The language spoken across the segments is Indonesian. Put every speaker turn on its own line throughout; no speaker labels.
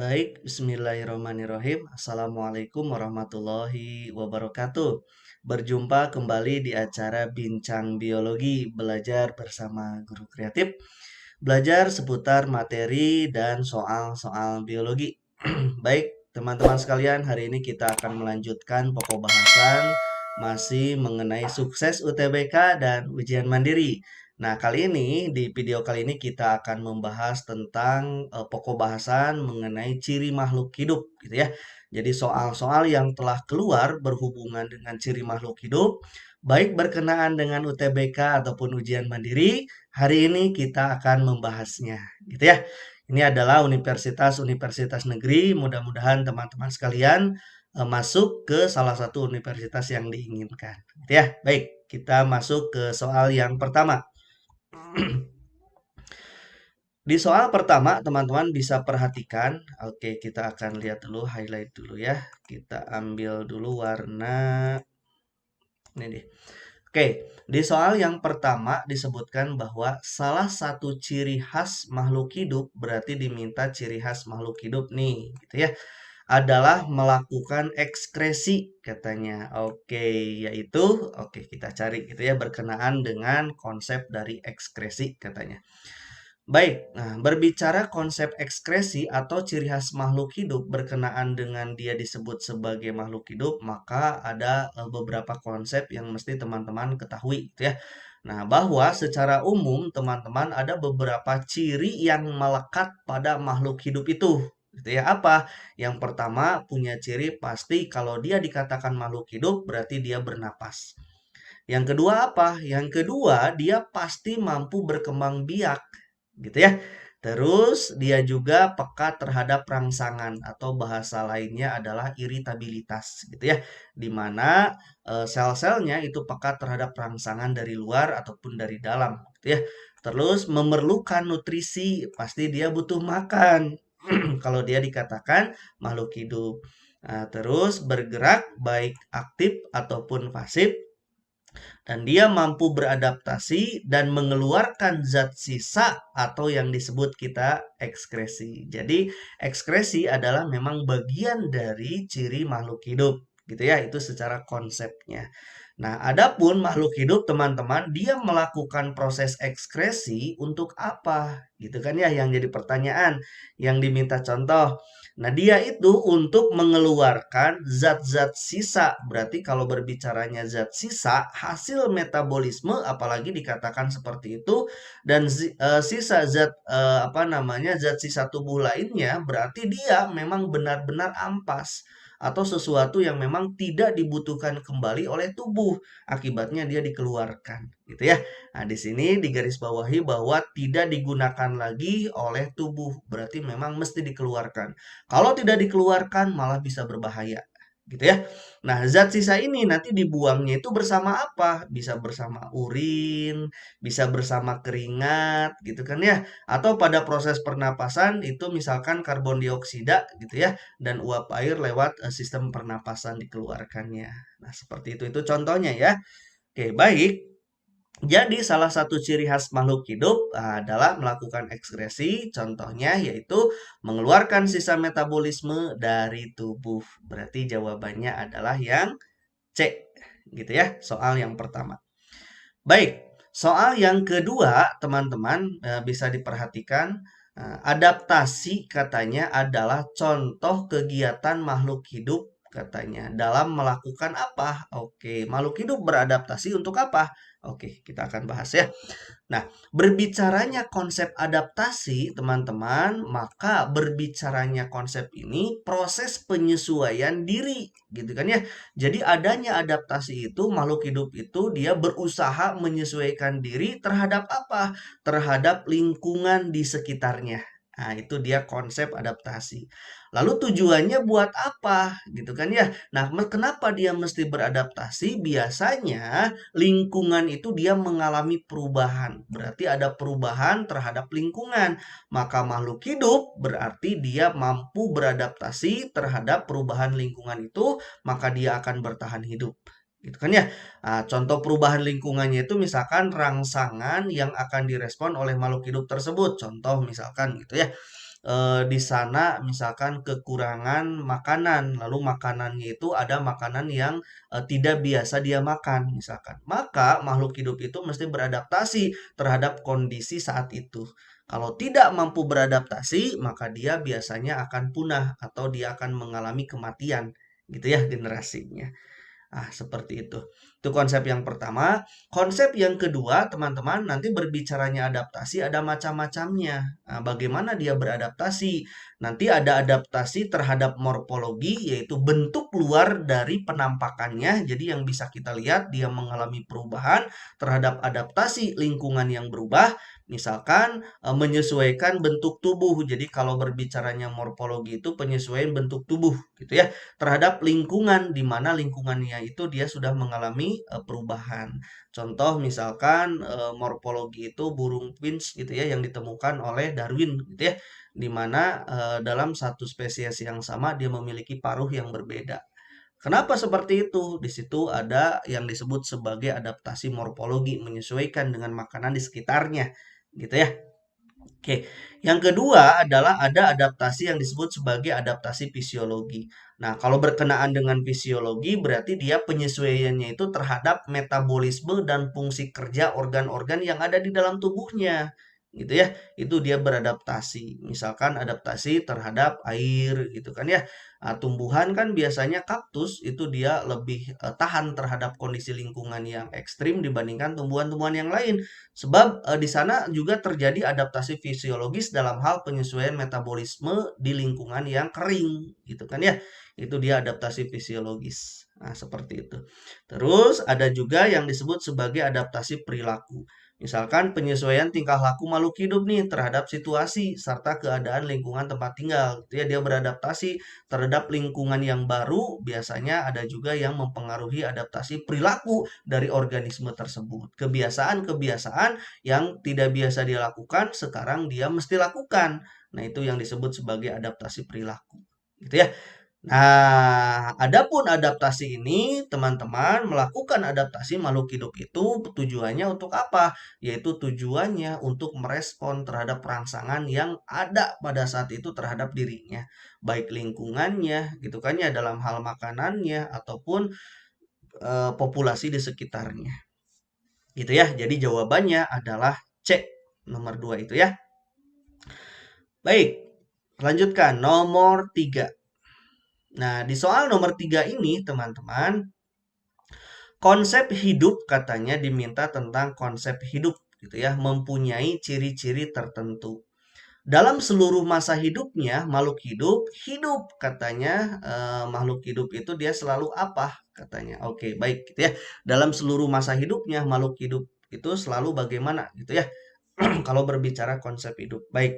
Baik, bismillahirrahmanirrahim. Assalamualaikum warahmatullahi wabarakatuh. Berjumpa kembali di acara Bincang Biologi, belajar bersama guru kreatif, belajar seputar materi dan soal-soal biologi. Baik, teman-teman sekalian, hari ini kita akan melanjutkan pokok bahasan masih mengenai sukses UTBK dan ujian mandiri. Nah, kali ini di video kali ini kita akan membahas tentang pokok bahasan mengenai ciri makhluk hidup gitu ya. Jadi soal-soal yang telah keluar berhubungan dengan ciri makhluk hidup, baik berkenaan dengan UTBK ataupun ujian mandiri, hari ini kita akan membahasnya gitu ya. Ini adalah universitas-universitas negeri, mudah-mudahan teman-teman sekalian masuk ke salah satu universitas yang diinginkan gitu ya. Baik, kita masuk ke soal yang pertama. Di soal pertama, teman-teman bisa perhatikan. Oke, kita akan lihat dulu, highlight dulu ya. Kita ambil dulu warna ini deh. Oke, di soal yang pertama disebutkan bahwa salah satu ciri khas makhluk hidup, berarti diminta ciri khas makhluk hidup nih, gitu ya, adalah melakukan ekskresi katanya. Oke, yaitu kita cari gitu ya berkenaan dengan konsep dari ekskresi katanya. Baik, nah berbicara konsep ekskresi atau ciri khas makhluk hidup berkenaan dengan dia disebut sebagai makhluk hidup, maka ada beberapa konsep yang mesti teman-teman ketahui gitu ya. Nah, bahwa secara umum teman-teman ada beberapa ciri yang melekat pada makhluk hidup itu. Gitu ya. Apa? Yang pertama punya ciri pasti kalau dia dikatakan makhluk hidup berarti dia bernapas. Yang kedua apa? Yang kedua dia pasti mampu berkembang biak gitu ya. Terus dia juga peka terhadap rangsangan atau bahasa lainnya adalah iritabilitas gitu ya. Di mana sel-selnya itu peka terhadap rangsangan dari luar ataupun dari dalam gitu ya. Terus memerlukan nutrisi, pasti dia butuh makan. Kalau dia dikatakan makhluk hidup. Nah, terus bergerak baik aktif ataupun pasif dan dia mampu beradaptasi dan mengeluarkan zat sisa atau yang disebut kita ekskresi. Jadi ekskresi adalah memang bagian dari ciri makhluk hidup gitu ya, itu secara konsepnya. Nah, adapun makhluk hidup teman-teman, dia melakukan proses ekskresi untuk apa? Gitu kan ya yang jadi pertanyaan, yang diminta contoh. Nah, dia itu untuk mengeluarkan zat-zat sisa. Berarti kalau berbicaranya zat sisa, hasil metabolisme apalagi dikatakan seperti itu dan sisa zat zat sisa tubuh lainnya berarti dia memang benar-benar ampas atau sesuatu yang memang tidak dibutuhkan kembali oleh tubuh. Akibatnya dia dikeluarkan, gitu ya. Nah, di sini digarisbawahi bahwa tidak digunakan lagi oleh tubuh, berarti memang mesti dikeluarkan. Kalau tidak dikeluarkan malah bisa berbahaya, gitu ya. Nah, zat sisa ini nanti dibuangnya itu bersama apa? Bisa bersama urin, bisa bersama keringat, gitu kan ya. Atau pada proses pernapasan itu misalkan karbon dioksida gitu ya dan uap air lewat sistem pernapasan dikeluarkannya. Nah, seperti itu contohnya ya. Oke, baik. Jadi salah satu ciri khas makhluk hidup adalah melakukan ekskresi, contohnya yaitu mengeluarkan sisa metabolisme dari tubuh. Berarti jawabannya adalah yang C, gitu ya, soal yang pertama. Baik, soal yang kedua, teman-teman bisa diperhatikan adaptasi katanya adalah contoh kegiatan makhluk hidup katanya dalam melakukan apa? Oke, makhluk hidup beradaptasi untuk apa? Oke, kita akan bahas ya. Nah, berbicaranya konsep adaptasi, teman-teman, maka berbicaranya konsep ini proses penyesuaian diri, gitu kan ya. Jadi adanya adaptasi itu, makhluk hidup itu dia berusaha menyesuaikan diri terhadap apa? Terhadap lingkungan di sekitarnya. Nah, itu dia konsep adaptasi. Lalu tujuannya buat apa? Gitu kan ya. Nah, kenapa dia mesti beradaptasi? Biasanya lingkungan itu dia mengalami perubahan. Berarti ada perubahan terhadap lingkungan. Maka makhluk hidup berarti dia mampu beradaptasi terhadap perubahan lingkungan itu, maka dia akan bertahan hidup. Gitu kan ya. Nah, contoh perubahan lingkungannya itu misalkan rangsangan yang akan direspon oleh makhluk hidup tersebut. Contoh misalkan gitu ya. di sana misalkan kekurangan makanan, lalu makanannya itu ada makanan yang tidak biasa dia makan misalkan. Maka makhluk hidup itu mesti beradaptasi terhadap kondisi saat itu. Kalau tidak mampu beradaptasi, maka dia biasanya akan punah atau dia akan mengalami kematian, gitu ya generasinya. Ah, seperti itu. Itu konsep yang pertama. Konsep yang kedua, teman-teman, nanti berbicaranya adaptasi ada macam-macamnya. Nah, bagaimana dia beradaptasi? Nanti ada adaptasi terhadap morfologi, yaitu bentuk luar dari penampakannya. Jadi yang bisa kita lihat, dia mengalami perubahan terhadap adaptasi lingkungan yang berubah. Misalkan menyesuaikan bentuk tubuh. Jadi kalau berbicaranya morfologi itu penyesuaian bentuk tubuh, gitu ya, terhadap lingkungan, di mana lingkungannya itu dia sudah mengalami perubahan. Contoh misalkan morfologi itu burung finch gitu ya yang ditemukan oleh Darwin gitu ya, di mana dalam satu spesies yang sama dia memiliki paruh yang berbeda. Kenapa seperti itu? Di situ ada yang disebut sebagai adaptasi morfologi, menyesuaikan dengan makanan di sekitarnya, gitu ya. Oke, yang kedua adalah ada adaptasi yang disebut sebagai adaptasi fisiologi. Nah, kalau berkenaan dengan fisiologi berarti dia penyesuaiannya itu terhadap metabolisme dan fungsi kerja organ-organ yang ada di dalam tubuhnya. Gitu ya. Itu dia beradaptasi. Misalkan adaptasi terhadap air gitu kan ya. Nah, tumbuhan kan biasanya kaktus itu dia lebih tahan terhadap kondisi lingkungan yang ekstrim dibandingkan tumbuhan-tumbuhan yang lain. Sebab di sana juga terjadi adaptasi fisiologis dalam hal penyesuaian metabolisme di lingkungan yang kering, gitu kan ya. Itu dia adaptasi fisiologis. Nah, seperti itu. Terus ada juga yang disebut sebagai adaptasi perilaku. Misalkan penyesuaian tingkah laku makhluk hidup nih terhadap situasi serta keadaan lingkungan tempat tinggal. Gitu ya, dia beradaptasi terhadap lingkungan yang baru. Biasanya ada juga yang mempengaruhi adaptasi perilaku dari organisme tersebut. Kebiasaan-kebiasaan yang tidak biasa dia lakukan, sekarang dia mesti lakukan. Nah, itu yang disebut sebagai adaptasi perilaku. Gitu ya. Nah, adapun adaptasi ini, teman-teman melakukan adaptasi makhluk hidup itu tujuannya untuk apa? Yaitu tujuannya untuk merespon terhadap rangsangan yang ada pada saat itu terhadap dirinya. Baik lingkungannya, gitu kan ya, dalam hal makanannya, ataupun populasi di sekitarnya. Gitu ya. Jadi jawabannya adalah C. Nomor 2 itu ya. Baik, lanjutkan. Nomor 3. Nah, di soal nomor 3 ini, teman-teman, konsep hidup katanya diminta tentang konsep hidup gitu ya, mempunyai ciri-ciri tertentu. Dalam seluruh masa hidupnya, makhluk hidup hidup katanya makhluk hidup itu dia selalu apa katanya. Oke, baik gitu ya. Dalam seluruh masa hidupnya, makhluk hidup itu selalu bagaimana gitu ya. Kalau berbicara konsep hidup. Baik.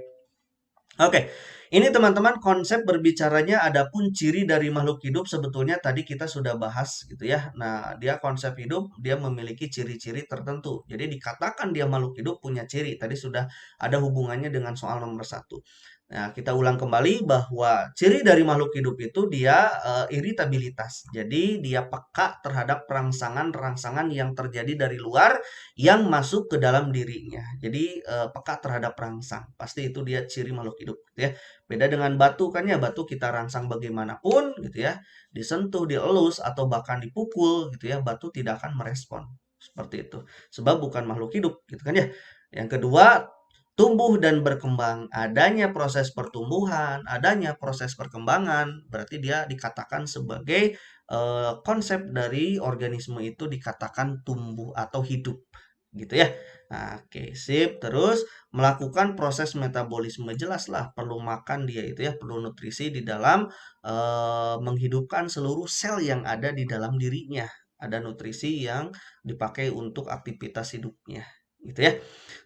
Oke, ini teman-teman konsep berbicaranya adapun ciri dari makhluk hidup sebetulnya tadi kita sudah bahas gitu ya. Nah, dia konsep hidup dia memiliki ciri-ciri tertentu. Jadi dikatakan dia makhluk hidup punya ciri. Tadi sudah ada hubungannya dengan soal nomor 1. Nah, kita ulang kembali bahwa ciri dari makhluk hidup itu dia iritabilitas. Jadi dia peka terhadap rangsangan-rangsangan yang terjadi dari luar yang masuk ke dalam dirinya. Jadi peka terhadap rangsang. Pasti itu dia ciri makhluk hidup gitu ya. Beda dengan batu kan ya, batu kita rangsang bagaimanapun gitu ya, disentuh, dielus atau bahkan dipukul gitu ya, batu tidak akan merespon. Seperti itu. Sebab bukan makhluk hidup gitu kan ya. Yang kedua, tumbuh dan berkembang. Adanya proses pertumbuhan, adanya proses perkembangan, berarti dia dikatakan sebagai konsep dari organisme itu dikatakan tumbuh atau hidup gitu ya. Nah, oke, sip. Terus melakukan proses metabolisme jelas lah, perlu makan dia itu ya, perlu nutrisi di dalam menghidupkan seluruh sel yang ada di dalam dirinya. Ada nutrisi yang dipakai untuk aktivitas hidupnya, gitu ya.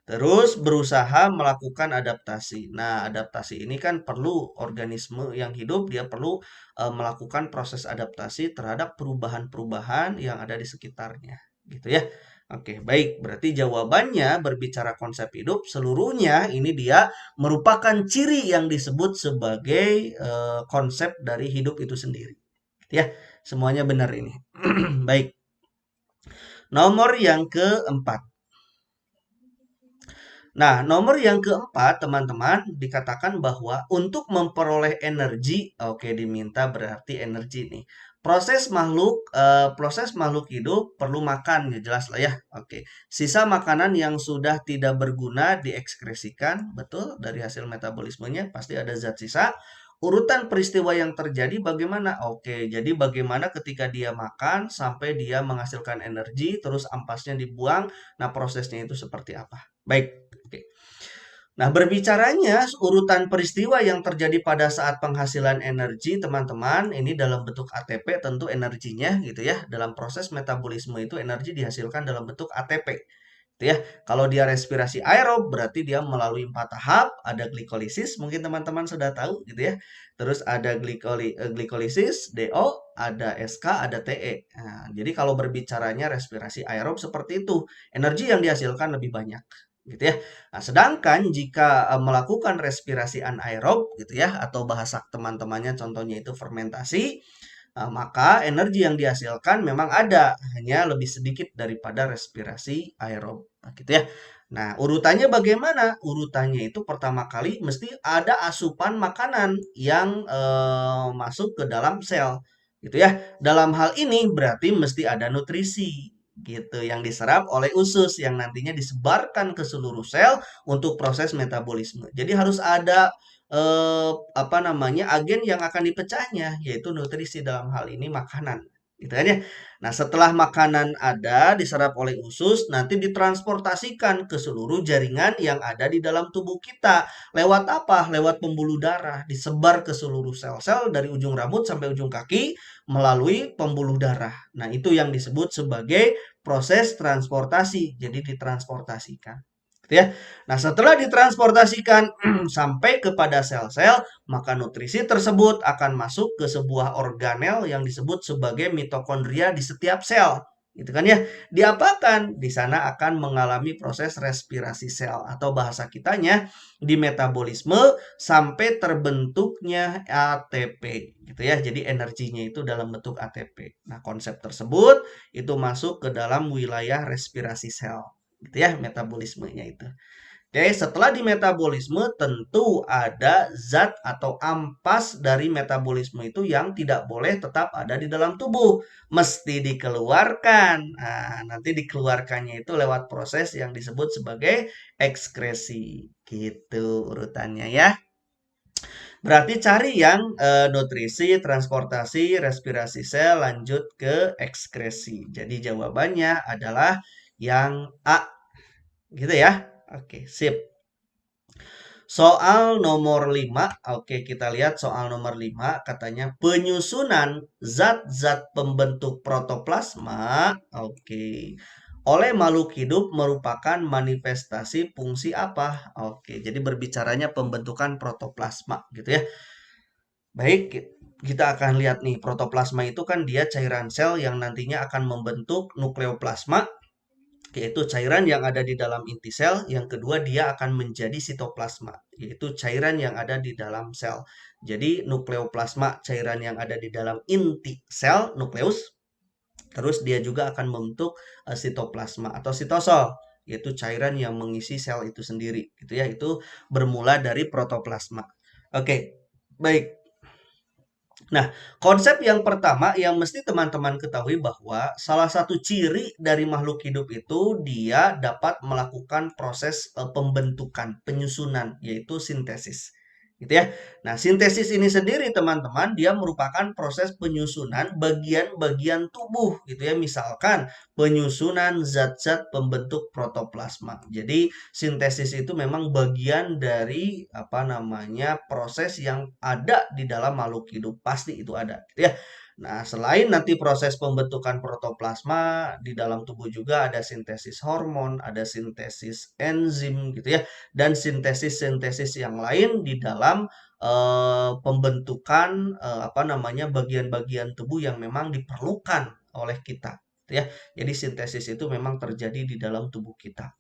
Terus berusaha melakukan adaptasi. Nah, adaptasi ini kan perlu organisme yang hidup dia perlu melakukan proses adaptasi terhadap perubahan-perubahan yang ada di sekitarnya, gitu ya. Oke, baik. Berarti jawabannya berbicara konsep hidup seluruhnya ini dia merupakan ciri yang disebut sebagai konsep dari hidup itu sendiri. Gitu ya. Semuanya benar ini. Baik. Nomor yang keempat. Nah, nomor yang keempat, teman-teman, dikatakan bahwa untuk memperoleh energi, oke, diminta berarti energi nih. Proses makhluk hidup perlu makan, ya jelas lah ya. Oke, sisa makanan yang sudah tidak berguna diekskresikan, betul, dari hasil metabolismenya pasti ada zat sisa. Urutan peristiwa yang terjadi bagaimana? Oke, jadi bagaimana ketika dia makan sampai dia menghasilkan energi, terus ampasnya dibuang. Nah, prosesnya itu seperti apa? Baik. Oke. Nah, berbicaranya urutan peristiwa yang terjadi pada saat penghasilan energi, teman-teman, ini dalam bentuk ATP tentu energinya gitu ya. Dalam proses metabolisme itu energi dihasilkan dalam bentuk ATP. Gitu ya. Kalau dia respirasi aerob berarti dia melalui 4 tahap, ada glikolisis, mungkin teman-teman sudah tahu gitu ya. Terus ada glikolisis, DO, ada SK, ada TE. Nah, jadi kalau berbicaranya respirasi aerob seperti itu, energi yang dihasilkan lebih banyak gitu ya. Nah, sedangkan jika melakukan respirasi anaerob gitu ya atau bahasa teman-temannya contohnya itu fermentasi, maka energi yang dihasilkan memang ada, hanya lebih sedikit daripada respirasi aerob gitu ya. Nah, urutannya bagaimana? Urutannya itu pertama kali mesti ada asupan makanan yang masuk ke dalam sel gitu ya. Dalam hal ini berarti mesti ada nutrisi gitu yang diserap oleh usus yang nantinya disebarkan ke seluruh sel untuk proses metabolisme. Jadi harus ada apa namanya, agen yang akan dipecahnya, yaitu nutrisi dalam hal ini makanan, gitu kan ya. Nah, setelah makanan ada diserap oleh usus, nanti ditransportasikan ke seluruh jaringan yang ada di dalam tubuh kita. Lewat apa? Lewat pembuluh darah, disebar ke seluruh sel-sel dari ujung rambut sampai ujung kaki melalui pembuluh darah. Nah, itu yang disebut sebagai proses transportasi. Jadi ditransportasikan. Gitu ya. Nah, setelah ditransportasikan sampai kepada sel-sel, maka nutrisi tersebut akan masuk ke sebuah organel yang disebut sebagai mitokondria di setiap sel. Gitu kan ya. Diapakan? Di sana akan mengalami proses respirasi sel atau bahasa kitanya di metabolisme sampai terbentuknya ATP gitu ya. Jadi energinya itu dalam bentuk ATP. Nah, konsep tersebut itu masuk ke dalam wilayah respirasi sel gitu ya, metabolismenya itu. Oke, setelah di metabolisme tentu ada zat atau ampas dari metabolisme itu yang tidak boleh tetap ada di dalam tubuh, mesti dikeluarkan. Nah, nanti dikeluarkannya itu lewat proses yang disebut sebagai ekskresi. Gitu urutannya ya. Berarti cari yang nutrisi, transportasi, respirasi sel, lanjut ke ekskresi. Jadi jawabannya adalah yang A. Gitu ya. Oke, sip. Soal nomor 5, oke kita lihat soal nomor 5, katanya penyusunan zat-zat pembentuk protoplasma, oke, oleh makhluk hidup merupakan manifestasi fungsi apa? Oke, jadi berbicaranya pembentukan protoplasma gitu ya. Baik, kita akan lihat nih, protoplasma itu kan dia cairan sel yang nantinya akan membentuk nukleoplasma, yaitu cairan yang ada di dalam inti sel. Yang kedua, dia akan menjadi sitoplasma, yaitu cairan yang ada di dalam sel. Jadi nukleoplasma, cairan yang ada di dalam inti sel, nukleus. Terus dia juga akan membentuk sitoplasma atau sitosol, yaitu cairan yang mengisi sel itu sendiri, gitu ya. Itu bermula dari protoplasma. Oke, baik. Nah, konsep yang pertama yang mesti teman-teman ketahui bahwa salah satu ciri dari makhluk hidup itu dia dapat melakukan proses pembentukan, penyusunan, yaitu sintesis. Gitu ya. Nah, sintesis ini sendiri teman-teman, dia merupakan proses penyusunan bagian-bagian tubuh gitu ya. Misalkan penyusunan zat-zat pembentuk protoplasma. Jadi sintesis itu memang bagian dari apa namanya proses yang ada di dalam makhluk hidup, pasti itu ada gitu ya. Nah, selain nanti proses pembentukan protoplasma, di dalam tubuh juga ada sintesis hormon, ada sintesis enzim gitu ya, dan sintesis-sintesis yang lain di dalam pembentukan apa namanya bagian-bagian tubuh yang memang diperlukan oleh kita gitu ya. Jadi sintesis itu memang terjadi di dalam tubuh kita.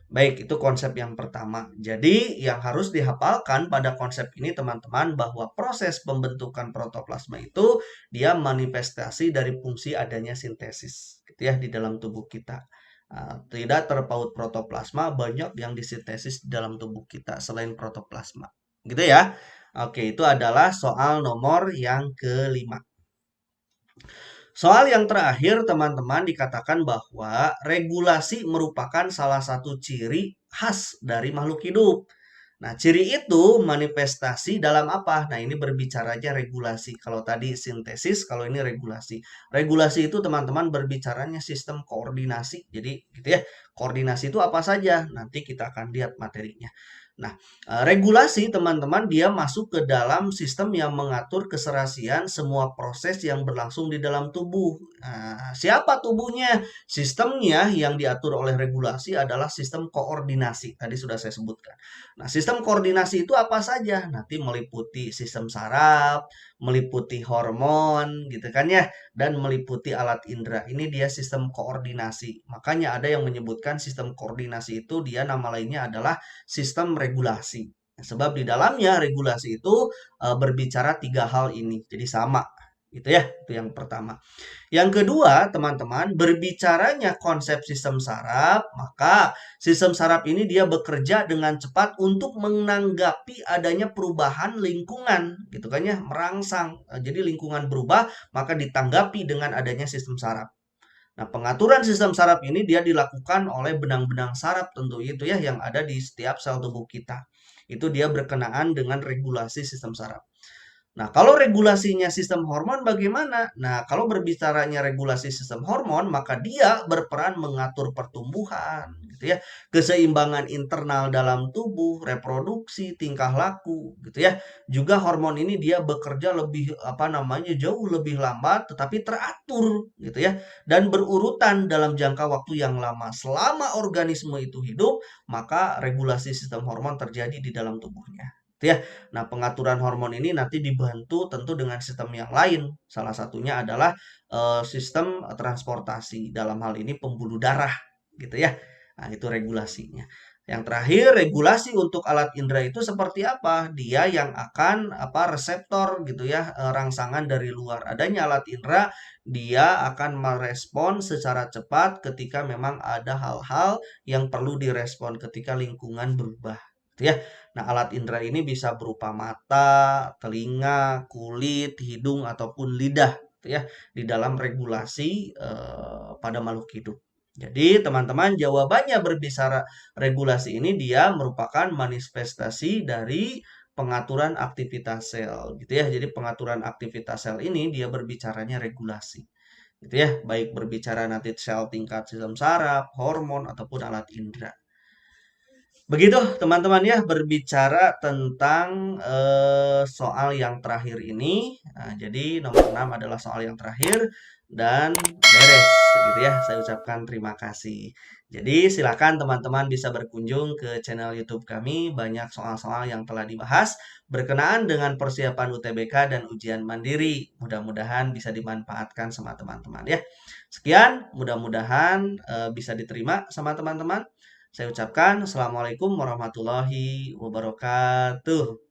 Baik, itu konsep yang pertama. Jadi, yang harus dihafalkan pada konsep ini teman-teman bahwa proses pembentukan protoplasma itu dia manifestasi dari fungsi adanya sintesis gitu ya di dalam tubuh kita. Tidak terpaut protoplasma, banyak yang disintesis di dalam tubuh kita selain protoplasma. Gitu ya. Oke, itu adalah soal nomor yang kelima. Soal yang terakhir, teman-teman, dikatakan bahwa regulasi merupakan salah satu ciri khas dari makhluk hidup. Nah, ciri itu manifestasi dalam apa? Nah, ini berbicaranya regulasi. Kalau tadi sintesis, kalau ini regulasi. Regulasi itu teman-teman berbicaranya sistem koordinasi. Jadi, gitu ya. Koordinasi itu apa saja? Nanti kita akan lihat materinya. Nah, regulasi teman-teman dia masuk ke dalam sistem yang mengatur keserasian semua proses yang berlangsung di dalam tubuh. Nah, siapa tubuhnya? Sistemnya yang diatur oleh regulasi adalah sistem koordinasi. Tadi sudah saya sebutkan. Nah, sistem koordinasi itu apa saja? Nanti meliputi sistem saraf, meliputi hormon, gitu kan ya, dan meliputi alat indera. Ini dia sistem koordinasi. Makanya ada yang menyebutkan sistem koordinasi itu dia nama lainnya adalah sistem regulasi. Sebab di dalamnya regulasi itu berbicara tiga hal ini. Jadi sama. Itu ya, itu yang pertama. Yang kedua, teman-teman, berbicaranya konsep sistem saraf, maka sistem saraf ini dia bekerja dengan cepat untuk menanggapi adanya perubahan lingkungan, gitu kan ya, merangsang. Jadi lingkungan berubah, maka ditanggapi dengan adanya sistem saraf. Nah, pengaturan sistem saraf ini dia dilakukan oleh benang-benang saraf tentu itu ya yang ada di setiap sel tubuh kita. Itu dia berkenaan dengan regulasi sistem saraf. Nah, kalau regulasinya sistem hormon bagaimana? Nah, kalau berbicaranya regulasi sistem hormon, maka dia berperan mengatur pertumbuhan, gitu ya, keseimbangan internal dalam tubuh, reproduksi, tingkah laku, gitu ya. Juga hormon ini dia bekerja lebih apa namanya jauh lebih lambat, tetapi teratur, gitu ya, dan berurutan dalam jangka waktu yang lama. Selama organisme itu hidup, maka regulasi sistem hormon terjadi di dalam tubuhnya. Gitu ya. Nah, pengaturan hormon ini nanti dibantu tentu dengan sistem yang lain. Salah satunya adalah sistem transportasi. Dalam hal ini pembuluh darah, gitu ya. Nah, itu regulasinya. Yang terakhir, regulasi untuk alat indera itu seperti apa? Dia yang akan apa reseptor gitu ya, rangsangan dari luar. Adanya alat indera, dia akan merespon secara cepat ketika memang ada hal-hal yang perlu direspon ketika lingkungan berubah. Gitu ya. Nah, alat indera ini bisa berupa mata, telinga, kulit, hidung, ataupun lidah, gitu ya, di dalam regulasi pada makhluk hidup. Jadi, teman-teman, jawabannya berbicara regulasi ini dia merupakan manifestasi dari pengaturan aktivitas sel, gitu ya. Jadi, pengaturan aktivitas sel ini dia berbicaranya regulasi, gitu ya. Baik berbicara nanti sel tingkat sistem saraf, hormon, ataupun alat indera. Begitu teman-teman ya berbicara tentang soal yang terakhir ini. Nah, jadi nomor 6 adalah soal yang terakhir dan beres gitu ya. Saya ucapkan terima kasih. Jadi silakan teman-teman bisa berkunjung ke channel YouTube kami. Banyak soal-soal yang telah dibahas berkenaan dengan persiapan UTBK dan ujian mandiri. Mudah-mudahan bisa dimanfaatkan sama teman-teman ya. Sekian, mudah-mudahan bisa diterima sama teman-teman. Saya ucapkan Assalamualaikum warahmatullahi wabarakatuh.